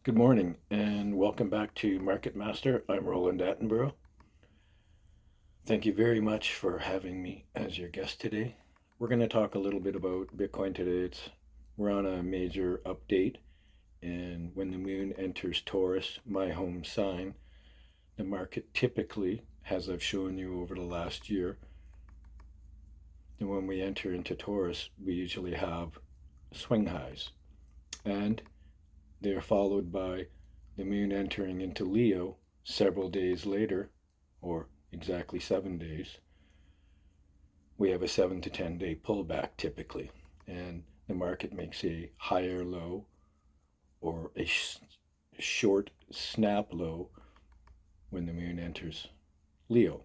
Good morning and welcome back to Market Master. I'm Roland Attenborough. Thank you very much for having me as your guest today. We're going to talk a little bit about Bitcoin today. We're on a major update, and when the moon enters Taurus, my home sign, the market typically, as I've shown you over the last year, and when we enter into Taurus, we usually have swing highs. And they're followed by the moon entering into Leo several days later, or exactly 7 days. We have a 7 to 10 day pullback typically, and the market makes a higher low or a short snap low when the moon enters Leo,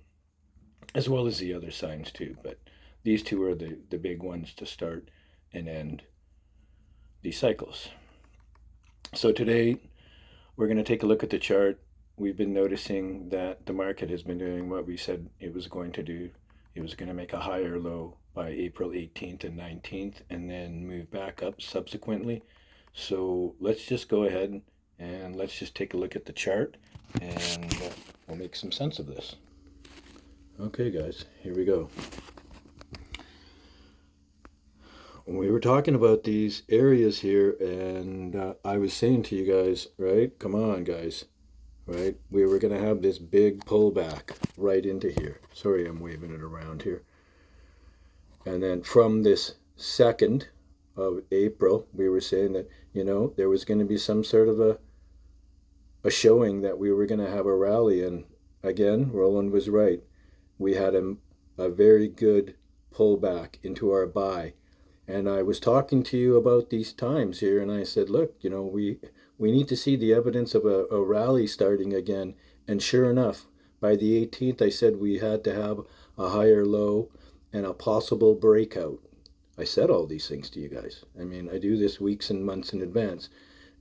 as well as the other signs too. But these two are the big ones to start and end these cycles. So today we're going to take a look at the chart. We've been noticing that the market has been doing what we said it was going to do. It was going to make a higher low by April 18th and 19th and then move back up subsequently. So let's just go ahead and let's just take a look at the chart, and we'll make some sense of this. Okay guys, here we go. We were talking about these areas here, and I was saying to you guys, right, come on guys, right, we were going to have this big pullback right into here. Sorry, I'm waving it around here. And then from this 2nd of April, we were saying that, there was going to be some sort of a showing that we were going to have a rally. And again, Roland was right. We had a very good pullback into our buy. And I was talking to you about these times here, and I said, look, we need to see the evidence of a rally starting again. And sure enough, by the 18th, I said we had to have a higher low and a possible breakout. I said all these things to you guys. I mean, I do this weeks and months in advance.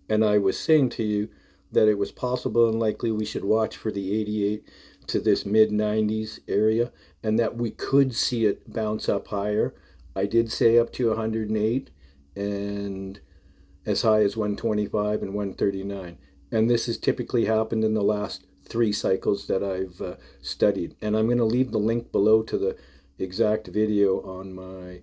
And I was saying to you that it was possible and likely we should watch for the 88 to this mid-90s area, and that we could see it bounce up higher. I did say up to 108 and as high as 125 and 139. And this has typically happened in the last 3 cycles that I've studied. And I'm going to leave the link below to the exact video on my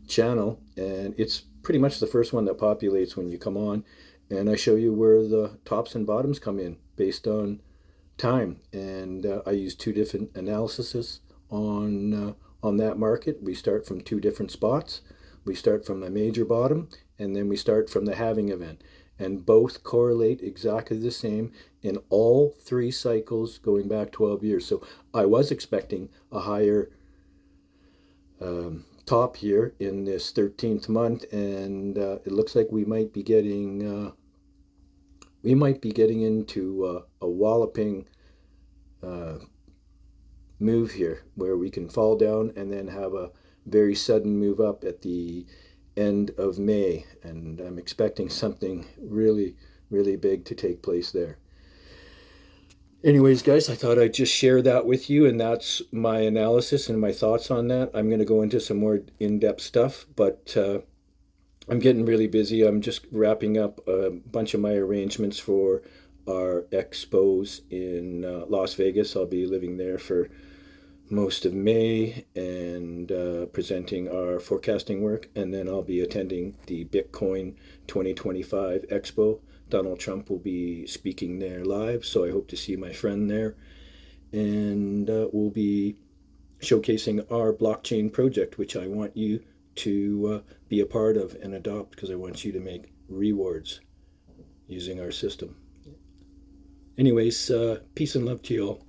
channel. And it's pretty much the first one that populates when you come on. And I show you where the tops and bottoms come in based on time. And I use 2 different analyses on that market. We start from 2 different spots. We start from a major bottom, and then we start from the halving event. And both correlate exactly the same in all 3 cycles going back 12 years. So I was expecting a higher top here in this 13th month, and it looks like we might be getting into a walloping move here, where we can fall down and then have a very sudden move up at the end of May. And I'm expecting something really, really big to take place there. Anyways, guys, I thought I'd just share that with you, and that's my analysis and my thoughts on that. I'm going to go into some more in-depth stuff, but I'm getting really busy. I'm just wrapping up a bunch of my arrangements for our expos in Las Vegas. I'll be living there for most of May and presenting our forecasting work, and then I'll be attending the Bitcoin 2025 Expo. Donald Trump will be speaking there live, so I hope to see my friend there, and we'll be showcasing our blockchain project, which I want you to be a part of and adopt, because I want you to make rewards using our system. Anyways, peace and love to you all.